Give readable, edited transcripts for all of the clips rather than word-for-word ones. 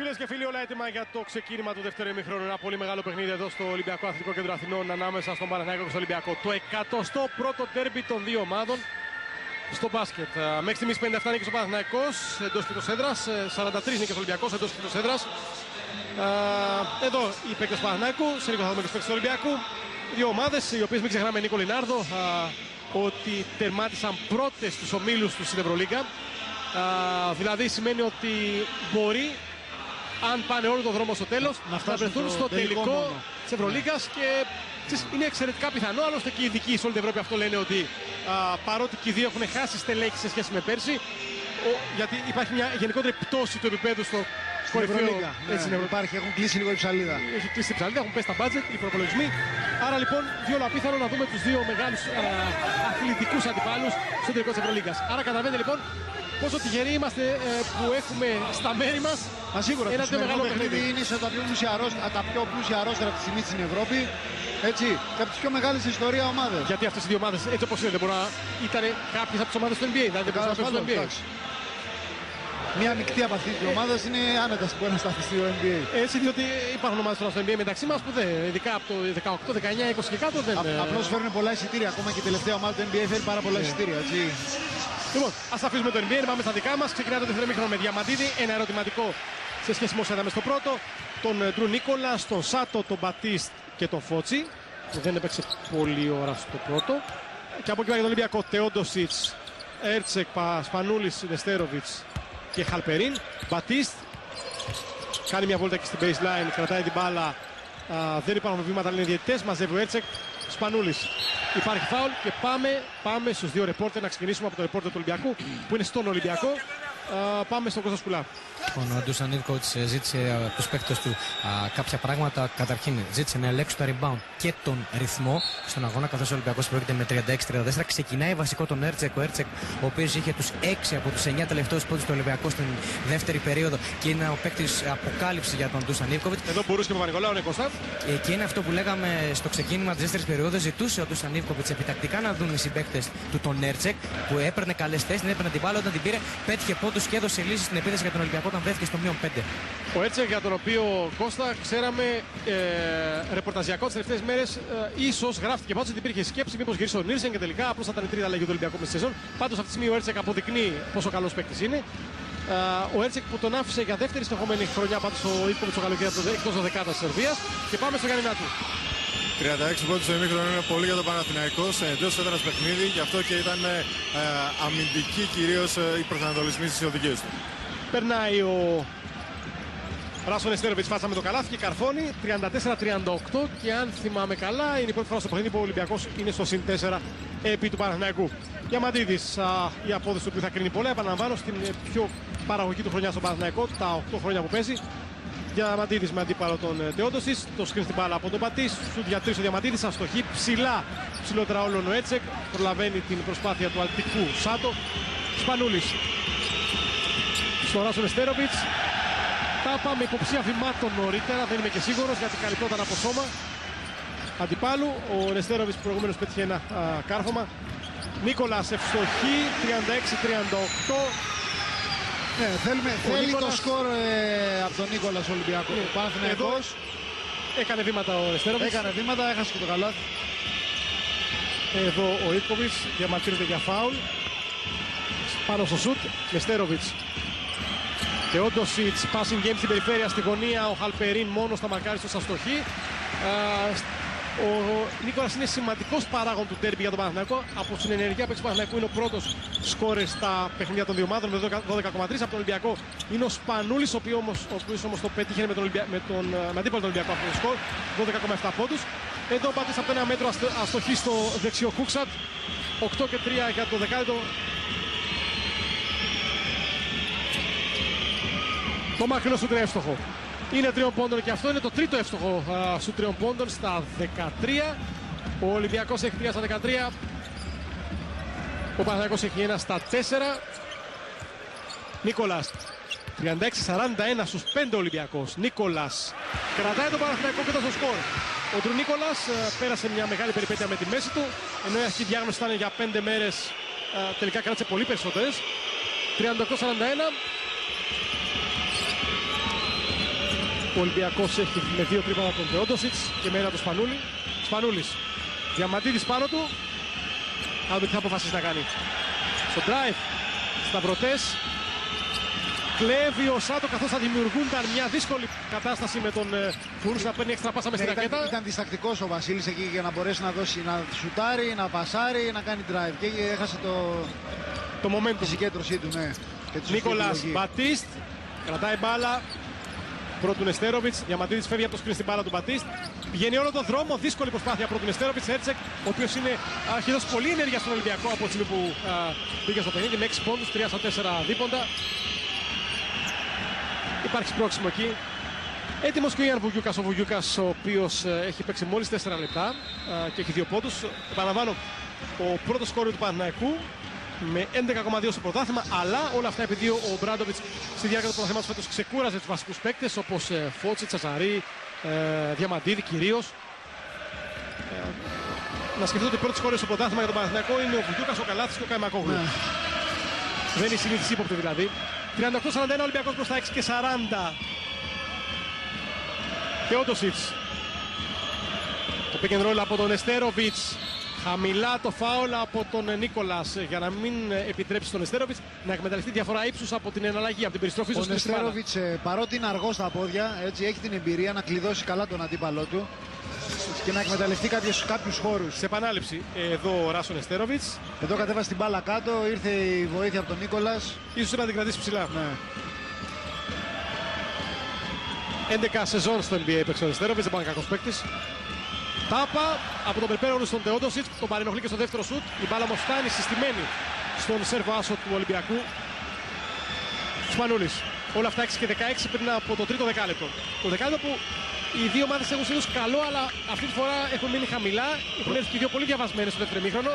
Φίλες και φίλοι, όλα έτοιμα για το ξεκίνημα του δεύτερου ημιχρόνου. Ένα πολύ μεγάλο παιχνίδι εδώ στο Ολυμπιακό Αθλητικό Κέντρο Αθηνών ανάμεσα στον Παναθηναϊκό και στο Ολυμπιακό. Το 101ο ντέρμπι των δύο ομάδων στο μπάσκετ. Μέχρι στιγμής 57 νίκες ο Παναθηναϊκός εντός και εκτός έδρας, 43 νίκες ο Ολυμπιακός εντός και εκτός έδρας. Εδώ οι παίκτες του Παναθηναϊκού, σε λίγο θα δούμε και τους παίκτες του Ολυμπιακού. Δύο ομάδες, οι οποίες μην ξεχνάμε, Νίκο Λινάρδο, ότι τερμάτισαν πρώτες στους ομίλους τους στην Ευρωλίγκα. Δηλαδή σημαίνει ότι μπορεί, αν πάνε όλο τον δρόμο στο τέλος, να βρεθούν στο τελικό της Ευρωλίγκας και είναι εξαιρετικά πιθανό. Άλλωστε και οι ειδικοί σε όλη την Ευρώπη αυτό λένε, ότι παρότι και οι δύο έχουν χάσει στελέχη σε σχέση με πέρσι, γιατί υπάρχει μια γενικότερη πτώση του επίπεδου στο κορυφαίο. Έτσι είναι, υπάρχει, έχουν κλείσει λίγο η ψαλίδα. Έχει κλείσει η ψαλίδα, έχουν πέσει τα μπάτζετ, οι προπολογισμοί. Άρα λοιπόν, διόλου απίθανο να δούμε τους δύο μεγάλους αθλητικούς αντιπάλους στο τελικό της Ευρωλίγκας. Άρα καταλαβαίνετε λοιπόν πόσο τυχεροί είμαστε που έχουμε στα μέρη μας σίγουρα ένα το μεγάλο παιχνίδι. Είναι σε τα πιο πλούσια αρρώστρα αυτή τη στιγμή στην Ευρώπη. Έτσι, και από τις πιο μεγάλες στην ιστορία ομάδες. Γιατί αυτές οι δύο ομάδες, έτσι όπως είναι, δεν μπορεί να ήταν κάποιες από τις ομάδες του NBA. Δηλαδή δεν μπορούν να παίξουν στο NBA. Μια μεικτή από αυτές τις ομάδες είναι άνετα που μπορεί να σταθεί στο NBA. Έτσι, διότι υπάρχουν ομάδες στο NBA μεταξύ μας που δεν, ειδικά από το 18, 19, 20 και κάτω δεν. Απλώς φέρνουν πολλά εισιτήρια. Ακόμα και η τελευταία ομάδα του NBA φέρει πάρα πολλά εισιτήρια. Έτσι. Λοιπόν, ας αφήσουμε το NBA, πάμε στα δικά μας. Ξεκινάει το δεύτερο ημίχρονο με Διαμαντίδη. Ένα ερωτηματικό σε σχέση με όσο είδαμε στο πρώτο. Τον Ντρου Νίκολα, τον Σάτο, τον Μπατίστ και τον Φότσι, που δεν έπαιξε πολλή ώρα στο πρώτο. Και από εκεί για τον Ολυμπιακό, Τεόντοσιτς, Έρτσεκ, Σπανούλης, Νεστέροβιτς και Χαλπερίν. Μπατίστ κάνει μια βόλτα εκεί στην baseline, κρατάει την μπάλα. Δεν υπάρχουν βήματα, λένε οι διαιτητές. Μαζεύει ο Έρτσεκ. Σπανούλης. Υπάρχει φάουλ και πάμε στους δύο ρεπόρτερ. Να ξεκινήσουμε από το ρεπόρτερ του Ολυμπιακού που είναι στον Ολυμπιακό. Πάμε στον Κώστα Σκουλά. Ο Ντούσαν Ιβκοβιτς ζήτησε από τους παίκτες του κάποια πράγματα. Καταρχήν ζήτησε να ελέγξει το rebound και τον ρυθμό στον αγώνα, καθώς ο Ολυμπιακός πρόκειται με 36-34. Ξεκινάει βασικό τον Έρτσεκ, ο Έρτσεκ, ο οποίος είχε τους 6 από τους 9 τελευταίους πόντους του Ολυμπιακού στην δεύτερη περίοδο και είναι ο παίκτης αποκάλυψη για τον Ντούσαν Ιβκοβιτς. Εδώ μπορούσε και ο Παπα-Νικολάου, ναι, Κώστα. Και είναι αυτό που λέγαμε στο ξεκίνημα της δεύτερης περίοδου. Ζητούσε ο Ντούσαν Ιβκοβιτς επιτακτικά να δουν οι συμπαίκτες του τον Έρτσεκ, που έπαιρνε καλές θέσεις, έπαιρνε την μπάλα, όταν την πήρε πέτυχε πόντους και έδωσε λύσεις στην επίθεση για τον Ολυμπιακό όταν βρέθηκε στο μείον 5. Ο Έρτσεκ, για τον οποίο, Κώστα, ξέραμε ρεπορταζιακό τις τελευταίες μέρες, ίσως γράφτηκε πάντως ότι υπήρχε σκέψη μήπως γυρίσει ο Νίρσεν και τελικά απλώς θα ήταν η τρίτη αλλαγή του Ολυμπιακού με τη σεζόν. Πάντως αυτή τη στιγμή ο Έρτσεκ αποδεικνύει πόσο καλός παίκτης είναι. Ο Έρτσεκ που τον άφησε για δεύτερη συνεχόμενη χρονιά πάντως ο Ιβκοβιτς το καλοκαίρι εκτός 12 της Σερβίας. Και πάμε στο Γιάννη Νάτου. 36 πόντους στο ημίχρονο είναι πολύ για το Παναθηναϊκό, εντός έδρας παιχνίδι, γι' αυτό και ήταν αμυντική κυρίως οι προσανατολισμοί στις οδηγίες του. Περνάει ο Ράσο Νεστέροβιτς φάσα με το καλάθι και καρφώνει 34-38 και αν θυμάμαι καλά είναι η πρώτη φορά στο παιχνίδι που ο Ολυμπιακός είναι στο συν 4 επί του Παναθηναϊκού. Διαμαντίδης, η απόδοση του που θα κρίνει πολλά, επαναλαμβάνω, στην πιο παραγωγική του χρονιά στον Παναθηναϊκό, τα 8 χρόνια που παίζει. Διαμαντίδης με αντίπαλο τον Τεόντοσιτς, το σκριν στην μπάλα από τον Πατής, σου διατρήσει ο Διαμαντίδης, αστοχή ψηλότερα όλων ο Έρτσεκ, προλαβαίνει την προσπάθεια του αλτικού Σάτο. Σπανούλης στον Ράσο Νεστέροβιτς. Τα πάμε υποψία βημάτων νωρίτερα, δεν είμαι και σίγουρος γιατί καλυπτόταν από σώμα αντιπάλου. Ο Νεστέροβιτς προηγούμενος πέτυχε ένα κάρφωμα. Νίκολας ευστοχή, 36-38. Ναι, θέλει το σκορ από τον Νίκολας Ολυμπιακό. Ναι. Παναθηναϊκός. Έκανε βήματα ο Νεστέροβιτς. Έκανε βήματα, έχασε και το καλάθι. Εδώ ο Ιβκοβιτς διαμαρτύρεται για φάουλ. Πάνω στο σουτ, Νεστέροβιτς. Τεόντοσιτς, passing game στην περιφέρεια, στη γωνία. Ο Χαλπερίν μόνο στα μαρκάριστο στα στοχή. Ο Νίκολας είναι σημαντικός παράγον του ντέρμπι για τον Παναθηναϊκό. Από την ενεργεία παίκτης του Παναθηναϊκού είναι ο πρώτος σκόρερ στα παιχνίδια των δύο ομάδων με 12,3. Από τον Ολυμπιακό είναι ο Σπανούλης, ο οποίος όμως το πέτυχε με αντίπαλο τον Ολυμπιακό αυτό το σκορ, 12,7 πόντους. Εδώ ο Πατής από το 1 μέτρο αστοχή στο δεξιό Κούξατ, 8 και 3 για το δεκάλεπτο. Το μακρινό σου είναι εύστοχο. Είναι 3 πόντων και αυτό είναι το τρίτο εύστοχο σου 3 πόντων στα 13. Ο Ολυμπιακός έχει 3 στα 13. Ο Παναθηναϊκός έχει 1 στα 4. Νίκολας 36-41 στους 5 Ολυμπιακός. Νίκολας κρατάει τον Παναθηναϊκό και το σκορ. Ο Ντρου Νίκολας πέρασε μια μεγάλη περιπέτεια με τη μέση του. Ενώ η αρχική διάγνωση ήταν για 5 μέρες, τελικά κράτησε πολύ περισσότερες. 38-41. Ο Ολυμπιακός έχει με 2 τρίποντα τον Θεόντοσιτς και με 1 τον Σπανούλη. Σπανούλης. Διαμαντίδης πάνω του. Να δούμε τι θα αποφασίσει να κάνει. Στο drive. Σταυρωτές. Κλέβει ο Σάτο καθώς θα δημιουργούνταν μια δύσκολη κατάσταση με τον Φούρς να παίρνει έξτρα πάσα με στην ρακέτα. Ήταν διστακτικός ο Βασίλης εκεί για να μπορέσει να δώσει, να σουτάρει, να πασάρει, να κάνει drive. Και έχασε το momentum. Τη συγκέντρωσή του, ναι. Νίκολας Μπατίστ κρατάει μπάλα. Πρώτου Νεστέροβιτς. Διαμαντίδης φεύγει από το σκριν στην μπάλα του Μπατίστ. Πηγαίνει όλο τον δρόμο. Δύσκολη προσπάθεια πρώτου Νεστέροβιτς. Έρτσεκ, ο οποίος έχει δώσει πολλή ενέργεια στον Ολυμπιακό από τη στιγμή που πήγε στο παιχνίδι με 6 πόντους, 3 στα 4 δίποντα. Υπάρχει σπρώξιμο εκεί. Έτοιμος και ο Ιαν Βουγιούκας. Ο Βουγιούκας, ο οποίος έχει παίξει μόλις 4 λεπτά και έχει 2 πόντους. Επαναλαμβάνω, ο πρώτος σκόρερ του Παναθηναϊκού με 11,2 στο πρωτάθλημα. Αλλά όλα αυτά επειδή ο Μπράντοβιτς στη διάρκεια του πρωταθλήματος φέτος ξεκούραζε τους βασικούς παίκτες όπως Φώτσι, Τσαζαρή, Διαμαντίδη κυρίως. Να σκεφτείτε ότι ο πρώτος σκόρερ στο πρωτάθλημα για τον Παναθηναϊκό είναι ο Βουγιούκας, ο Καλάθης και ο Καϊμακόγλου. Δεν είναι συνήθις ύποπτο δηλαδή. 38-41 Ολυμπιακός μπροστά 6 και 40. Θεόντοσιτς. Το pick and roll από τον Νεστέροβιτς. Χαμηλά το φάουλ από τον Νίκολας για να μην επιτρέψει στον Νεστέροβιτς να εκμεταλλευτεί διαφορά ύψους από την εναλλαγή, από την περιστροφή στο σκριν. Ο Νεστέροβιτς, παρότι είναι αργός στα πόδια, έτσι έχει την εμπειρία να κλειδώσει καλά τον αντίπαλό του και να εκμεταλλευτεί κάποιους χώρους. Σε επανάληψη, εδώ ο Ράσο Νεστέροβιτς. Εδώ κατέβασε την μπάλα κάτω, ήρθε η βοήθεια από τον Νίκολας. Ίσως να την κρατήσει ψηλά. Ναι. 11 σεζόν στο NBA έπαιξε ο Νεστέροβιτς, δεν πάνε κακός παίκτης. Τάπα από τον Περπέρονου στον Θεόντοσιτς, τον παρενοχλεί και στο δεύτερο σουτ. Η μπάλα όμως φτάνει συστημένη στον σέρβο άσο του Ολυμπιακού. Σπανούλης. Όλα αυτά 6 και 16 πριν από το τρίτο δεκάλεπτο. Το δεκάλεπτο που οι δύο ομάδες έχουν συνήθως καλό, αλλά αυτή τη φορά έχουν μείνει χαμηλά. Έχουν έρθει και οι δύο πολύ διαβασμένοι στο δεύτερο ημίχρονο.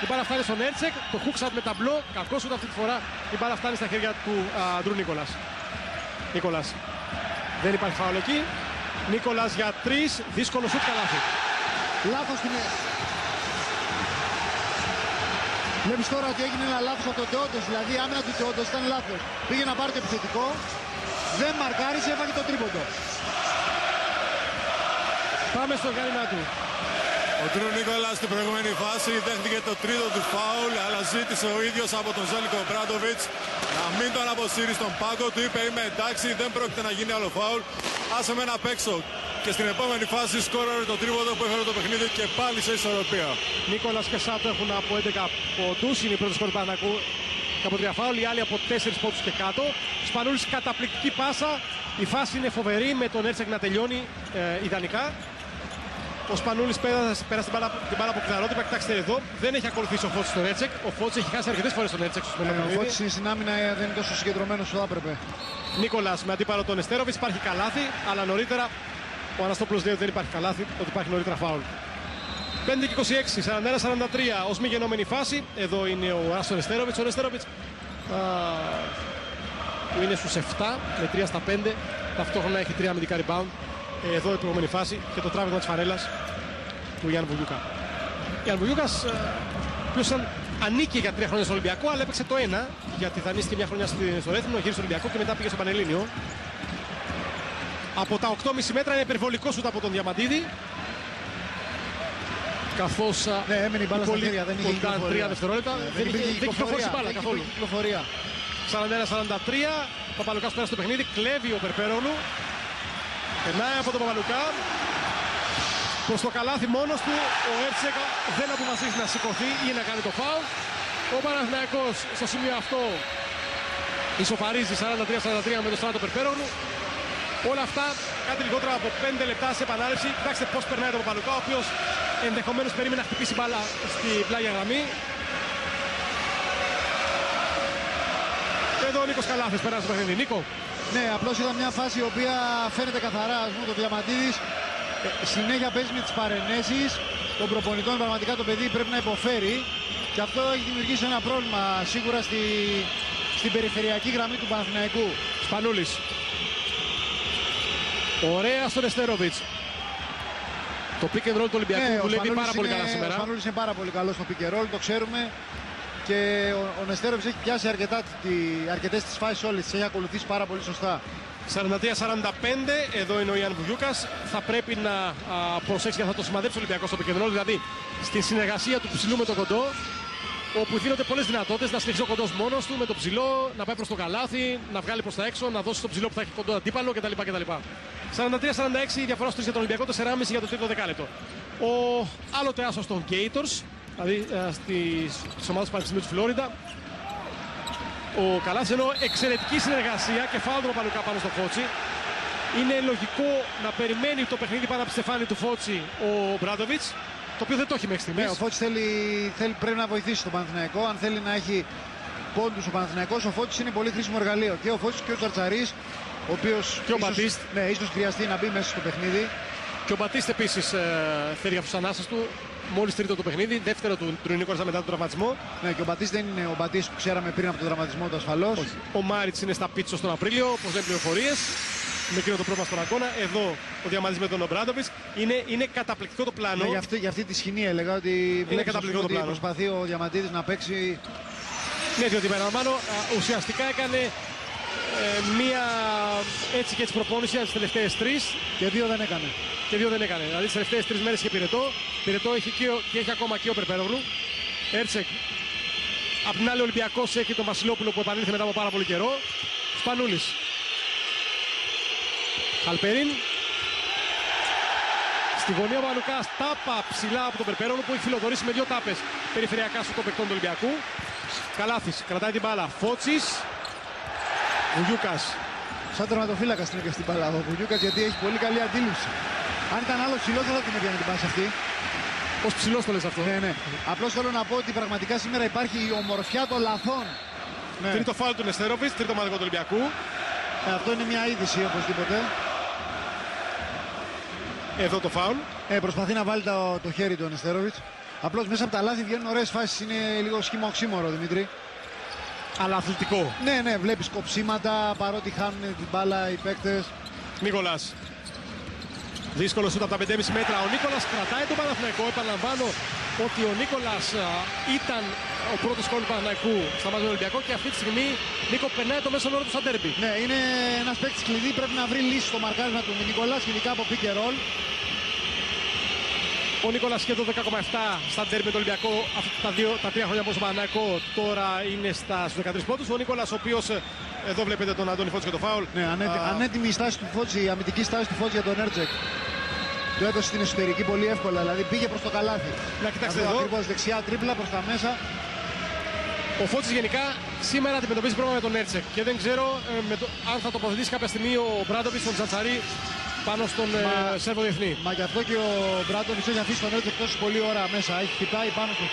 Η μπάλα φτάνει στον Έρτσεκ, το hooks out με ταμπλό. Κακό σουτ αυτή τη φορά. Η μπάλα φτάνει στα χέρια του Ντρου Νίκολας. Δεν υπάρχει φάουλ εκεί. Νίκολας για 3, δύσκολο σουτ, καλάθι. Λάθος την Βλέπεις τώρα ότι έγινε ένα λάθος από τον Θεόντος, δηλαδή η άμυνα του Θεόντος ήταν λάθος. Πήγε να πάρει το επιθετικό, δεν μαρκάρισε, έφαγε το τρίποντο. Πάμε στο γάλινά του. Ο Ντρου Νίκολας στην προηγούμενη φάση δέχτηκε το τρίτο του φάουλ, αλλά ζήτησε ο ίδιος από τον Ζέλικο Μπράντοβιτς να μην τον αποσύρει στον πάγκο του. Είπε είμαι εντάξει, δεν πρόκειται να γίνει άλλο φάουλ. Άσε με να παίξω. Και στην επόμενη φάση σκόραρε το τρίποντο που έφερε το παιχνίδι και πάλι σε ισορροπία. Νίκολας και Σάτο έχουν από 11 πόντους, είναι οι πρώτοι σκόροι του Παναθηναϊκού και από 3 φάουλ, οι άλλοι από 4 πόντους και κάτω. Σπανούλης καταπληκτική πάσα. Η φάση είναι φοβερή με τον Έρτσεκ να τελειώνει ιδανικά. Ο Σπανούλης πέρασε την μπάλα από κλαρότυπα. Κοιτάξτε εδώ, δεν έχει ακολουθήσει ο Φώτσης τον Έρτσεκ. Ο Φώτσης έχει χάσει αρκετές φορές τον Έρτσεκ. Ο Φώτσης είναι στην άμυνα, δεν είναι τόσο συγκεντρωμένος όσο θα έπρεπε. Νίκολας με αντίπαλο τον Νεστέροβιτς, υπάρχει καλάθι, αλλά νωρίτερα ο Αναστόπουλος λέει ότι δεν υπάρχει καλάθι, ότι υπάρχει νωρίτερα φάουλ. 5 και 26, 41-43 ως μη γενόμενη φάση. Εδώ είναι ο Άσο Νεστέροβιτς. Ο Νεστέροβιτς που είναι στους 7 με 3 στα 5. Ταυτόχρονα έχει 3 αμυντικά rebound. Εδώ η προηγούμενη φάση και το τράβηγμα της φανέλας του Γιάννη Βουγιούκα. Γιάννη Βουγιούκας, ο οποίος ανήκε για 3 χρόνια στο Ολυμπιακό, αλλά έπαιξε το 1 γιατί δανείστηκε μια χρονιά στο Ρέθυμνο, γύρισε στο Ολυμπιακό και μετά πήγε στο Πανελλήνιο. Από τα 8,5 μέτρα είναι υπερβολικό σουτ από τον Διαμαντίδη. Καθώς ναι, έμενε η μπάλα στα χέρια, δεν είχε κυκλοφορία. 3 δευτερόλεπτα, δεν είχε κυκλοφορήσει μπάλα καθόλου. 41-43, Παπαλουκάς πέρασε το παιχνίδι, κλέβει ο Περπέρογλου. Περνάει από τον Παπαλουκά. Προς το καλάθι μόνος του, ο Έρτσεκ δεν αποφασίζει να σηκωθεί ή να κάνει το φάουλ. Ο Παναθηναϊκός στο σημείο αυτό ισοφαρίζει 43-43 με τον Στράτο Περπέρογλου. Όλα αυτά κάτι λιγότερα από 5 λεπτά σε επανάληψη. Κοιτάξτε πώς περνάει τον Παπαλουκά, ο οποίος ενδεχομένως περίμενε να χτυπήσει μπάλα στη πλάγια γραμμή. Εδώ ο Νίκος Καλάθης περνάει στο παιχνίδι. Νίκο. Ναι, απλώς ήταν μια φάση η οποία φαίνεται καθαρά, ας πούμε, το Διαμαντίδης συνέχεια παίζει με τις παρενέσεις των προπονητών. Πραγματικά το παιδί πρέπει να υποφέρει και αυτό έχει δημιουργήσει ένα πρόβλημα σίγουρα στην περιφερειακή γραμμή του Παναθηναϊκού. Σπανούλης. Ωραία στον Νεστέροβιτς. Το pick and roll του Ολυμπιακού δουλεύει πάρα πολύ καλά σήμερα. Ο Σπανούλης είναι πάρα πολύ καλό στο pick and roll, το ξέρουμε. Και ο Νεστέροβιτς έχει πιάσει αρκετές τις φάσεις όλες, τις έχει ακολουθήσει πάρα πολύ σωστά. 43-45, εδώ είναι ο Ιαν Βουγιούκας. Θα πρέπει να προσέξει και θα το σημαδέψει ο Ολυμπιακός στο επικεντρό, δηλαδή στην συνεργασία του ψηλού με τον κοντό, όπου δίνονται πολλές δυνατότητες να συνεχίσει ο κοντός μόνος του με το ψηλό, να πάει προς το καλάθι, να βγάλει προς τα έξω, να δώσει το ψηλό που θα έχει κοντό αντίπαλο κτλ. 43-46 η διαφορά στους για τον Ολυμπιακό, 4,5 για το τρίτο δεκάλεπτο. Ο άλλοτε άσος των Gators, δηλαδή στις ομάδες του Πανεπιστημίου του Φλόριντα. Ο Καλάθης, ενώ εξαιρετική συνεργασία και φάουλ του Παπαλουκά πάνω στο Φότσι. Είναι λογικό να περιμένει το παιχνίδι πάνω από τη στεφάνη του Φότσι ο Μπράντοβιτς, το οποίο δεν το έχει μέχρι στιγμής. Ναι, ο Φότσις πρέπει να βοηθήσει τον Παναθηναϊκό. Αν θέλει να έχει πόντους ο Παναθηναϊκός, ο Φότσις είναι πολύ χρήσιμο εργαλείο. Και ο Φότσις και ο Τσαρτσαρής, ο οποίος και ο Μπατίστ. Ναι, ίσως χρειαστεί να μπει μέσα στο παιχνίδι. Και ο Μπατίστ επίσης θέλει για τους ανάσες του. Μόλις τρίτο το παιχνίδι, δεύτερο του Νίκολας μετά τον τραυματισμό. Ναι, και ο Μπατίστ δεν είναι ο Μπατίστ που ξέραμε πριν από τον τραυματισμό του ασφαλώς. Ο Μάριτς είναι στα πίτσο τον Απρίλιο, όπως λένε πληροφορίες. Με εκείνο το πρόβλημα στον αγώνα. Εδώ ο διαμαντής με τον Ομπράντοβιτς. Είναι καταπληκτικό το πλάνο. Ναι, για αυτή τη σκηνή έλεγα ότι είναι καταπληκτικό το πλάνο. Προσπαθεί ο Διαμαντίδης να παίξει. Ναι, διότι παραλαμβάνω, ουσιαστικά έκανε μία έτσι και έτσι προπόνηση για τις τελευταίες τρεις. Και δύο δεν έκανε. Δηλαδή τις τελευταίες 3 μέρες είχε πυρετό. Πυρετό έχει και έχει ακόμα και ο Περπέρογλου. Έρτσεκ. Απ' την άλλη ο Ολυμπιακός έχει τον Βασιλόπουλο που επανήλθε μετά από πάρα πολύ καιρό. Σπανούλης. Χαλπερίν. Στη γωνία ο Μανουκάς, τάπα ψηλά από τον Περπέρογλου που έχει φιλοδορήσει με 2 τάπες περιφερειακά στο παικτών του Ολυμπιακού. Καλάθης, κρατάει την μπάλα. Φότσις. Βουγιούκας. Σαν τερματοφύλακα στην έκανε στην μπάλα ο Βουγιούκας, γιατί έχει πολύ καλή αντίληψη. Αν ήταν άλλο ψηλός δεν θα την έπιανε την πάση αυτή. Ως ψηλός το λες αυτό. Ναι. Απλώς θέλω να πω ότι πραγματικά σήμερα υπάρχει η ομορφιά των λαθών. Ναι. Τρίτο φάουλ του Νεστερόβιτς, τρίτο μαδικό του Ολυμπιακού. Αυτό είναι μια είδηση οπωσδήποτε. Εδώ το φάουλ. Προσπαθεί να βάλει το χέρι του Νεστερόβιτς. Απλώς μέσα από τα λάθη βγαίνουν ωραίες φάσεις. Είναι λίγο σχήμα οξύμορο, Δημήτρη. Αλλά αθλητικό. Ναι, βλέπεις κοψίματα παρότι χάνουν την μπάλα οι παίκτες. Νίκολας. Δύσκολο σούτ από τα 5,5 μέτρα. Ο Νίκολας κρατάει τον Παναθηναϊκό. Επαναλαμβάνω ότι ο Νίκολας ήταν ο πρώτος γκολ του Παναθηναϊκού στα μάτια του Ολυμπιακού και αυτή τη στιγμή Νίκο περνάει το μέσο όρο του στα ντέρμπι. Ναι, είναι ένας παίκτης κλειδί. Πρέπει να βρει λύση στο μαρκάρισμα του Νίκολας, ειδικά από pick and roll. Ο Νίκολας σχεδόν 10,7 στα ντέρμπι με τον Ολυμπιακό τα 3 χρόνια από τον Παναθηναϊκό. Τώρα είναι στους 13 πόντους. Ο Νίκολας, ο οποίος εδώ βλέπετε τον Αντώνη Φώτση και το φάουλ. Ναι, ανέτοιμη η στάση του Φώτση, η αμυντική στάση του Φώτση για τον Έρτζεκ. Του έδωσε στην εσωτερική πολύ εύκολα, δηλαδή πήγε προς το καλάθι. Να κοιτάξτε εδώ. Ακριβώς δεξιά τρίπλα προς τα μέσα. Ο Φώτης γενικά σήμερα αντιμετωπίζει πρόβλημα με τον Έρτσεκ και δεν ξέρω αν θα τοποθετήσει κάποια στιγμή ο Μπράντοβιτς τον Τσαντσαρί πάνω στον Σέρβο διεθνή. Μα γι' αυτό και ο Μπράντοβιτς έχει αφήσει τον Έρτσεκ τόσο πολύ ώρα μέσα. Έχει χτυπάει πάνω στο